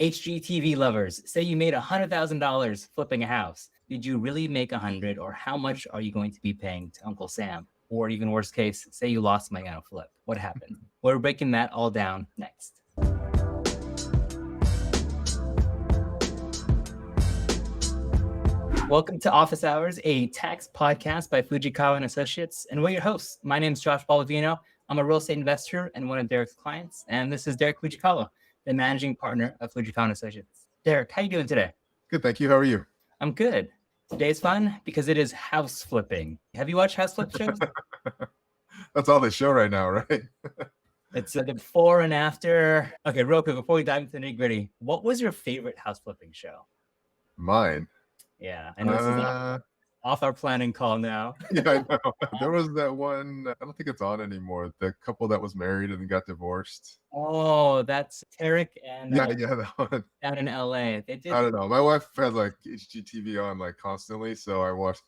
HGTV lovers, say you made $100,000 flipping a house. Did you really make 100, or how much are you going to be paying to Uncle Sam? Or even worst case, say you lost money on a flip. What happened? We're breaking that all down next. Welcome to Office Hours, a tax podcast by Fujikawa Associates, and we're your hosts. My name is Josh Bolivino. I'm a real estate investor and one of Derek's clients, and this is Derek Fujikawa, the managing partner of Fujikawa Associates. Derek, how you doing today? Good, thank you. How are you? I'm good. Today's fun because it is house flipping. Have you watched house flip shows? That's all they show right now, right? It's the before and after. Okay, real quick, before we dive into the nitty-gritty, what was your favorite house flipping show? Mine. Yeah, and this is off our planning call now. Yeah, I know. There was that one, I don't think it's on anymore. The couple that was married and got divorced. Oh, that's Tarek and Yeah, that one. down in LA. They did. I don't know. My wife had like HGTV on like constantly, so I watched.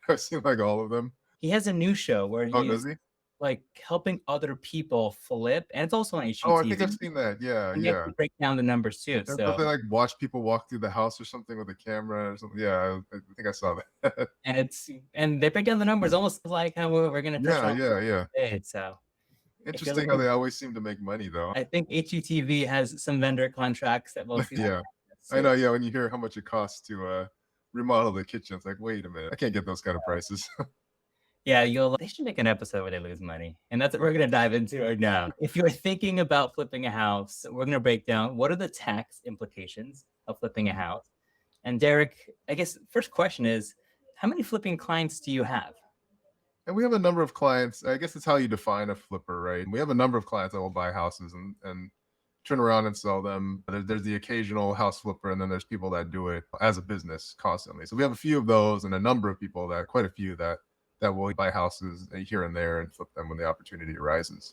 I've seen like all of them. He has a new show where Does he's he? like helping other people flip, and it's also on HGTV. Oh, I think I've seen that. Yeah, and yeah. break down the numbers too. Don't So they like watch people walk through the house or something with a camera or something? Yeah, I think I saw that. and they break down the numbers almost like how we're gonna touch yeah. today. So Interesting how they always seem to make money though. I think HGTV has some vendor contracts that will see. Yeah, I know. Yeah, when you hear how much it costs to remodel the kitchen, it's like, wait a minute, I can't get those kind of prices. Yeah, they should make an episode where they lose money. And that's what we're going to dive into right now. If you're thinking about flipping a house, we're going to break down what are the tax implications of flipping a house. And Derek, I guess first question is, how many flipping clients do you have? And we have a number of clients. I guess it's how you define a flipper, right? We have a number of clients that will buy houses and turn around and sell them. There's the occasional house flipper, and then there's people that do it as a business constantly. So we have a few of those and a number of people quite a few that will buy houses here and there and flip them when the opportunity arises.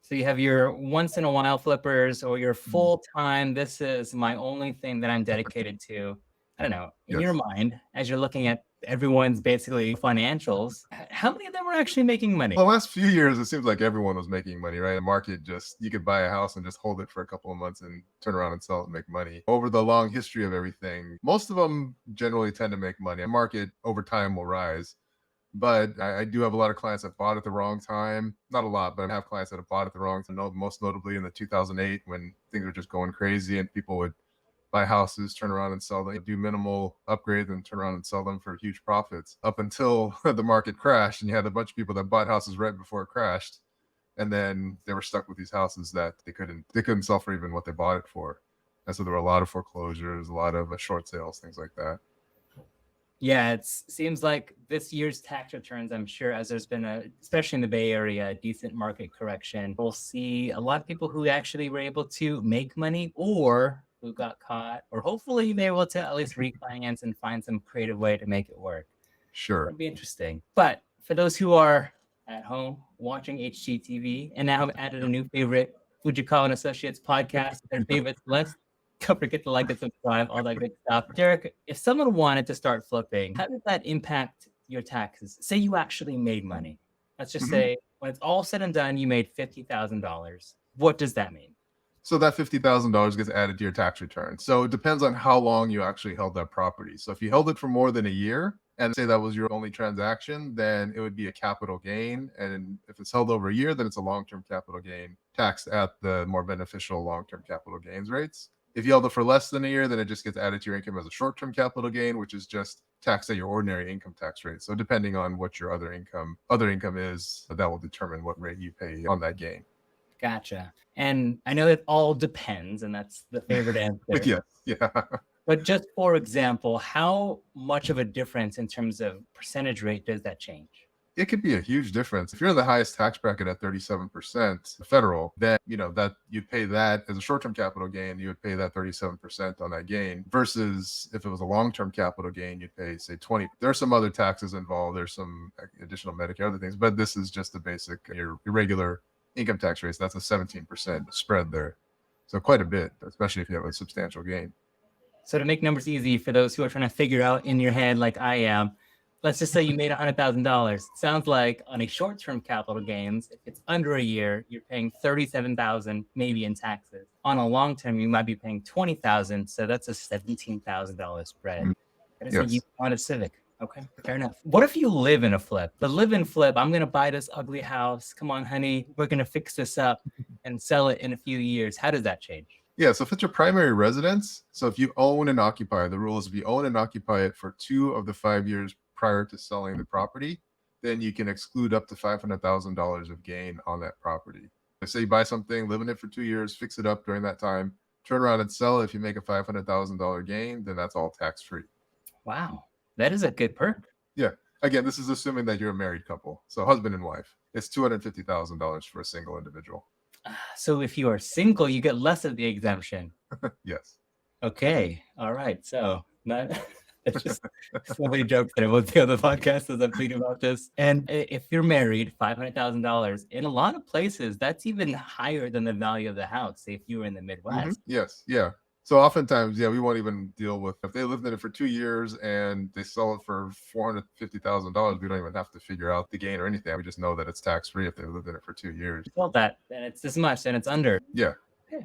So you have your once in a while flippers or your full time, this is my only thing that I'm dedicated to. I don't know, in your mind, as you're looking at everyone's basically financials, how many of them are actually making money? Well, the last few years, it seems like everyone was making money, right? The market you could buy a house and just hold it for a couple of months and turn around and sell it and make money. Over the long history of everything, most of them generally tend to make money. The market over time will rise. But I do have a lot of clients that bought at the wrong time. Not a lot, but I have clients that have bought at the wrong time. Most notably in the 2008 when things were just going crazy and people would buy houses, turn around and sell them, do minimal upgrades and turn around and sell them for huge profits up until the market crashed. And you had a bunch of people that bought houses right before it crashed. And then they were stuck with these houses that they couldn't sell for even what they bought it for. And so there were a lot of foreclosures, a lot of short sales, things like that. Yeah, it seems like this year's tax returns, I'm sure, as there's been especially in the Bay Area, a decent market correction, we'll see a lot of people who actually were able to make money or who got caught, or hopefully be able to at least refinance and find some creative way to make it work. Sure. It'd be interesting. But for those who are at home watching HGTV and now have added a new favorite Fujikawa Associates podcast, their favorites list, don't forget to like and subscribe, all that good stuff. Derek, if someone wanted to start flipping, how does that impact your taxes? Say you actually made money. Let's just say when it's all said and done, you made $50,000. What does that mean? So that $50,000 gets added to your tax return. So it depends on how long you actually held that property. So if you held it for more than a year and say that was your only transaction, then it would be a capital gain. And if it's held over a year, then it's a long-term capital gain taxed at the more beneficial long-term capital gains rates. If you held it for less than a year, then it just gets added to your income as a short-term capital gain, which is just taxed at your ordinary income tax rate. So depending on what your other income is, that will determine what rate you pay on that gain. Gotcha. And I know it all depends, and that's the favorite answer. Yeah. But just for example, how much of a difference in terms of percentage rate does that change? It could be a huge difference. If you're in the highest tax bracket at 37% federal, then that you'd pay that as a short-term capital gain, you would pay that 37% on that gain, versus if it was a long-term capital gain, you'd pay say 20. There are some other taxes involved. There's some additional Medicare, other things, but this is just the basic, your regular income tax rates. That's a 17% spread there. So quite a bit, especially if you have a substantial gain. So to make numbers easy for those who are trying to figure out in your head, like I am, let's just say you made $100,000. Sounds like on a short-term capital gains, if it's under a year, you're paying $37,000 maybe in taxes. On a long-term, you might be paying $20,000, so that's a $17,000 spread. That is a Yes. Honda Civic. Okay, fair enough. What if you live in a flip? The live-in flip, I'm gonna buy this ugly house. Come on, honey, we're gonna fix this up and sell it in a few years. How does that change? Yeah, so if it's your primary residence, so if you own and occupy, the rule is if you own and occupy it for 2 of the 5 years prior to selling the property, then you can exclude up to $500,000 of gain on that property. Say you buy something, live in it for 2 years, fix it up during that time, turn around and sell it. If you make a $500,000 gain, then that's all tax-free. Wow, that is a good perk. Yeah. Again, this is assuming that you're a married couple. So husband and wife. It's $250,000 for a single individual. So if you are single, you get less of the exemption. Yes. Okay. All right. So it's just so many jokes that I won't say on the podcast as I'm thinking about this. And if you're married, $500,000 in a lot of places, that's even higher than the value of the house. Say if you were in the Midwest. Yes. Yeah. So oftentimes, yeah, we won't even deal with if they lived in it for 2 years and they sell it for $450,000. We don't even have to figure out the gain or anything. We just know that it's tax free if they lived in it for 2 years. Well, that then it's this much and it's under. Yeah. Okay.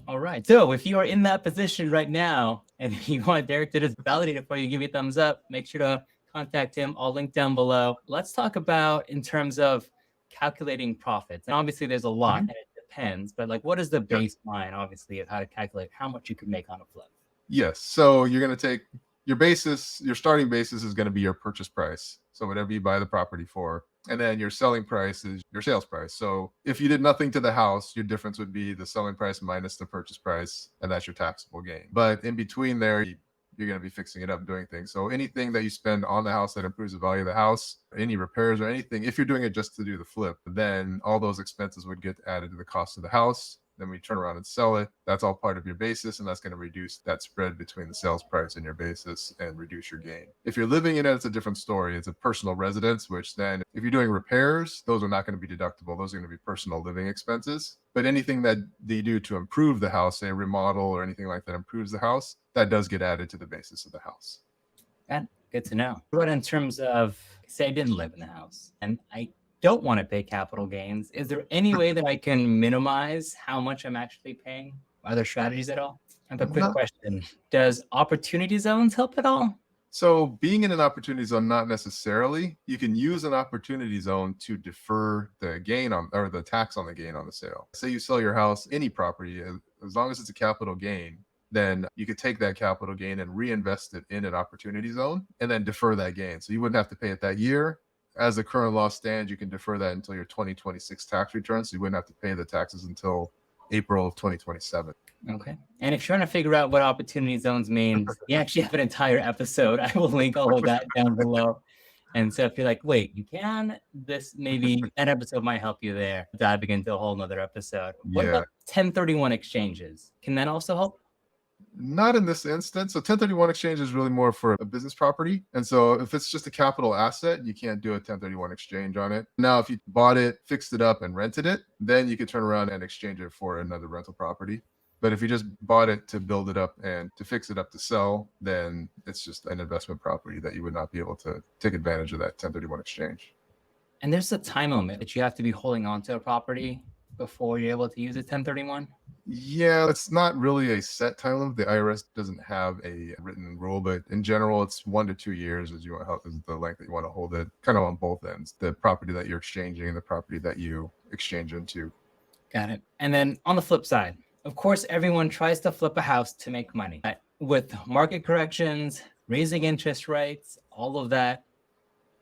All right. So if you are in that position right now and you want Derek to just validate it for you, give you a thumbs up, make sure to contact him. I'll link down below. Let's talk about in terms of calculating profits. And obviously there's a lot and it depends, but like what is the baseline, obviously, of how to calculate how much you can make on a flip? Yes. So you're going to take your basis, your starting basis is going to be your purchase price. So whatever you buy the property for. And then your selling price is your sales price. So if you did nothing to the house, your difference would be the selling price minus the purchase price, and that's your taxable gain. But in between there, you're going to be fixing it up, doing things. So anything that you spend on the house that improves the value of the house, any repairs or anything, if you're doing it just to do the flip, then all those expenses would get added to the cost of the house. Then we turn around and sell it. That's all part of your basis, and that's going to reduce that spread between the sales price and your basis and reduce your gain. If you're living in it, it's a different story. It's a personal residence, which then if you're doing repairs, those are not going to be deductible. Those are going to be personal living expenses. But anything that they do to improve the house, say a remodel or anything like that improves the house, that does get added to the basis of the house. And good to know. But in terms of, say I didn't live in the house and I don't want to pay capital gains, is there any way that I can minimize how much I'm actually paying? Are there strategies at all? I have a quick question. Does opportunity zones help at all? So being in an opportunity zone, not necessarily. You can use an opportunity zone to defer the gain on, or the tax on the gain on the sale. Say you sell your house, any property, as long as it's a capital gain, then you could take that capital gain and reinvest it in an opportunity zone and then defer that gain. So you wouldn't have to pay it that year. As the current law stands, you can defer that until your 2026 tax return. So you wouldn't have to pay the taxes until April of 2027. Okay. And if you're trying to figure out what opportunity zones means, we actually have an entire episode. I will link all of that down below. And so if you're like, wait, you can, this maybe that episode might help you there, diving into a whole nother episode. What about 1031 exchanges? Can that also help? Not in this instance. So 1031 exchange is really more for a business property. And so if it's just a capital asset, you can't do a 1031 exchange on it. Now, if you bought it, fixed it up and rented it, then you could turn around and exchange it for another rental property. But if you just bought it to build it up and to fix it up to sell, then it's just an investment property that you would not be able to take advantage of that 1031 exchange. And there's a time limit that you have to be holding on to a property before you're able to use a 1031? Yeah, it's not really a set time limit. The IRS doesn't have a written rule, but in general, it's 1 to 2 years is the length that you want to hold it, kind of on both ends, the property that you're exchanging and the property that you exchange into. Got it. And then on the flip side, of course, everyone tries to flip a house to make money. With market corrections, raising interest rates, all of that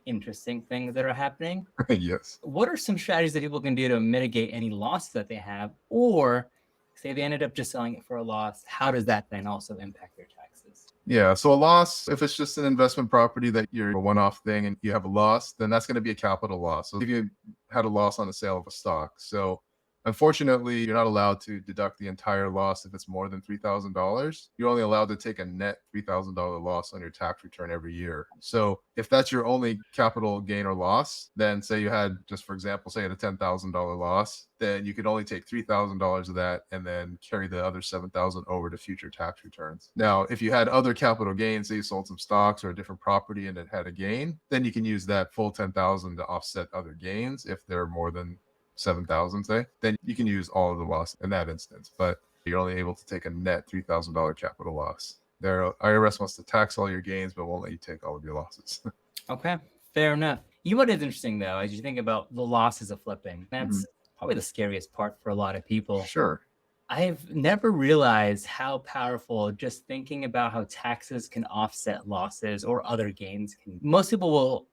interesting things that are happening. Yes. What are some strategies that people can do to mitigate any loss that they have? Or say they ended up just selling it for a loss, how does that then also impact their taxes? Yeah, so a loss, if it's just an investment property that you're a one-off thing and you have a loss, then that's going to be a capital loss. So if you had a loss on the sale of a stock, so Unfortunately, you're not allowed to deduct the entire loss if it's more than $3,000. You're only allowed to take a net $3,000 loss on your tax return every year. So if that's your only capital gain or loss, then say you had, just for example, say you had a $10,000 loss, then you could only take $3,000 of that and then carry the other $7,000 over to future tax returns. Now, if you had other capital gains, say you sold some stocks or a different property and it had a gain, then you can use that full $10,000 to offset other gains if they're more than 7,000, say, then you can use all of the loss in that instance, but you're only able to take a net $3,000 capital loss. Their IRS wants to tax all your gains, but won't let you take all of your losses. Okay, fair enough. You know what is interesting though, as you think about the losses of flipping, that's probably the scariest part for a lot of people. Sure. I've never realized how powerful just thinking about how taxes can offset losses or other gains can. Most people will,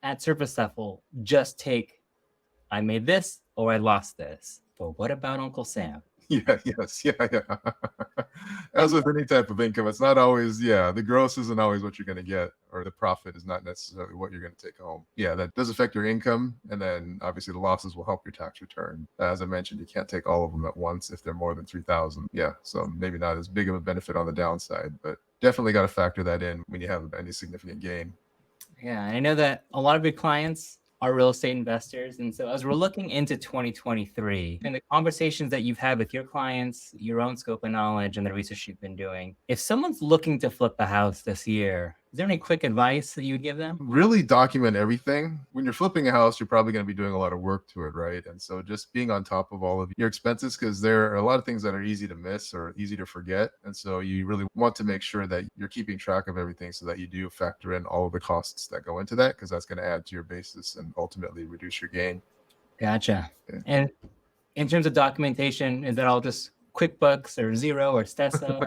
at surface level, just take, I made this or I lost this. But what about Uncle Sam? Yeah, yes, yeah. As with any type of income, it's not always, the gross isn't always what you're going to get, or the profit is not necessarily what you're going to take home. Yeah, that does affect your income. And then obviously the losses will help your tax return. As I mentioned, you can't take all of them at once if they're more than 3,000. Yeah, so maybe not as big of a benefit on the downside, but definitely got to factor that in when you have any significant gain. Yeah, I know that a lot of your clients are real estate investors. And so as we're looking into 2023 and the conversations that you've had with your clients, your own scope of knowledge and the research you've been doing, if someone's looking to flip a house this year, is there any quick advice that you would give them? Really document everything. When you're flipping a house, you're probably going to be doing a lot of work to it, right? And so just being on top of all of your expenses, because there are a lot of things that are easy to miss or easy to forget. And so you really want to make sure that you're keeping track of everything so that you do factor in all of the costs that go into that, because that's going to add to your basis and ultimately reduce your gain. Gotcha. Yeah. And in terms of documentation, is that all just QuickBooks or Xero or Stessa?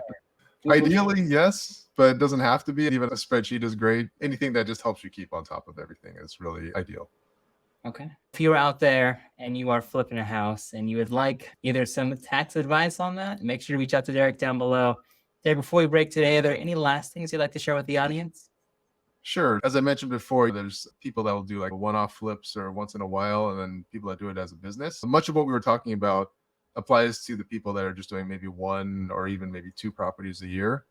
Ideally, yes, but it doesn't have to be. Even a spreadsheet is great. Anything that just helps you keep on top of everything is really ideal. Okay. If you're out there and you are flipping a house and you would like either some tax advice on that, make sure to reach out to Derek down below. Derek, before we break today, are there any last things you'd like to share with the audience? Sure. As I mentioned before, there's people that will do like one-off flips or once in a while, and then people that do it as a business. Much of what we were talking about applies to the people that are just doing maybe one or even maybe two properties a year.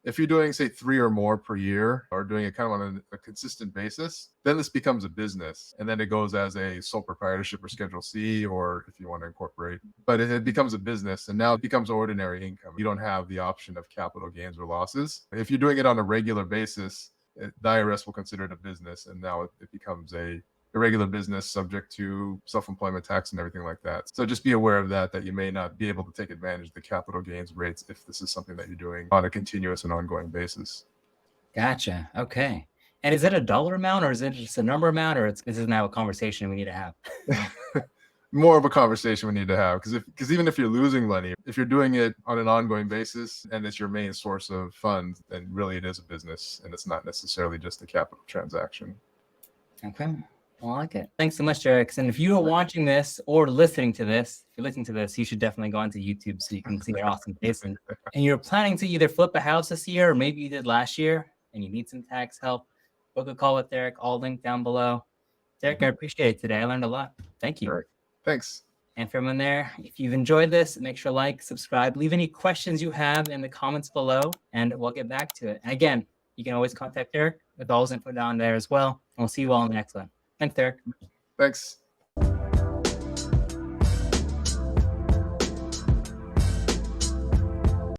If you're doing, say, 3 or more per year, or doing it kind of on a consistent basis, then this becomes a business. And then it goes as a sole proprietorship or Schedule C, or if you want to incorporate. But it becomes a business, and now it becomes ordinary income. You don't have the option of capital gains or losses. If you're doing it on a regular basis, the IRS will consider it a business, and now it becomes a regular business subject to self-employment tax and everything like that. So just be aware of that you may not be able to take advantage of the capital gains rates if this is something that you're doing on a continuous and ongoing basis. Gotcha. Okay. And is it a dollar amount or is it just a number amount, or this is now a conversation we need to have? More of a conversation we need to have, because even if you're losing money, if you're doing it on an ongoing basis and it's your main source of funds, then really it is a business and it's not necessarily just a capital transaction. Okay. I like it. Thanks so much, Derek. And if you are watching this or listening to this, if you're listening to this, you should definitely go onto YouTube so you can see our awesome face. And you're planning to either flip a house this year or maybe you did last year and you need some tax help, book a call with Derek. All linked down below. Derek, I appreciate it today. I learned a lot. Thank you. All right. Thanks. And for everyone there, if you've enjoyed this, make sure to like, subscribe, leave any questions you have in the comments below, and we'll get back to it. And again, you can always contact Derek with all his info down there as well. And we'll see you all in the next one. Thanks, Derek. Thanks.